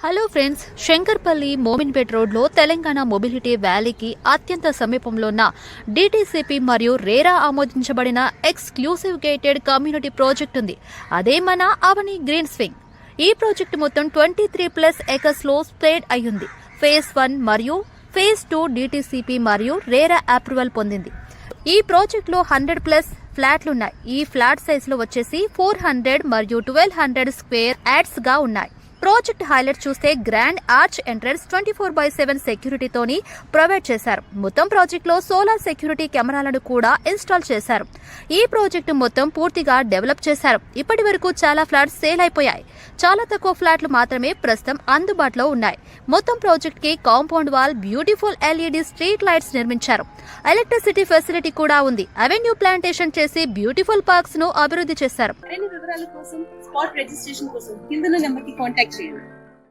Hello friends, Shankarpally Mominpet రోడ్లో Telangana mobility వ్యాలీకి అత్యంత సమీపంలో ఉన్న డిటిసిపి మరియు రేరా ఆమోదించబడిన ఎక్స్క్లూసివ్ గేటెడ్ కమ్యూనిటీ ప్రాజెక్ట్ ఉంది. అదే మన అవని గ్రీన్ స్వింగ్. ఈ ప్రాజెక్టు మొత్తం 23+ ఏకర్స్లో స్ప్రెడ్ అయ్యింది. ఫేజ్ 1 మరియు ఫేజ్ 2 డిటిసిపి మరియు రేరా అప్రూవల్ పొందింది. ఈ ప్రాజెక్టులో 100+ ఫ్లాట్లున్నాయి. ఈ ఫ్లాట్ సైజులో వచ్చేసి 400 మరియు 1200 స్క్వేర్ యార్డ్స్ గా ఉన్నాయి. ప్రాజెక్ట్ హైలైట్ చూస్తే గ్రాండ్ ఆర్చ్ ఎంట్రన్స్ 24/7 సెక్యూరిటీతోని ప్రొవైడ్ చేశారు. మొత్తం ప్రాజెక్ట్ లో సోలార్ సెక్యూరిటీ కెమెరాలను కూడా ఇన్స్టాల్ చేశారు. ఈ ప్రాజెక్టు మొత్తం పూర్తిగా డెవలప్ చేశారు. ఇప్పటి వరకు చాలా ఫ్లాట్స్ సేల్ అయిపోయాయి. చాలా తక్కువ ఫ్లాట్లు మాత్రమే ప్రస్తుతం అందుబాటులో ఉన్నాయి. మొత్తం ప్రాజెక్ట్ కి compound wall, beautiful LED street lights నిర్మించారు. ఎలక్ట్రిసిటీ ఫెసిలిటీ కూడా ఉంది. అవెన్యూ ప్లాంటేషన్ చేసి బ్యూటిఫుల్ పార్క్స్ ను అభివృద్ధి చేశారు. మరిన్ని వివరాల కోసం స్పాట్ రిజిస్ట్రేషన్ కోసం కింద నెంబర్ కి కాంటాక్ట్ చేయండి.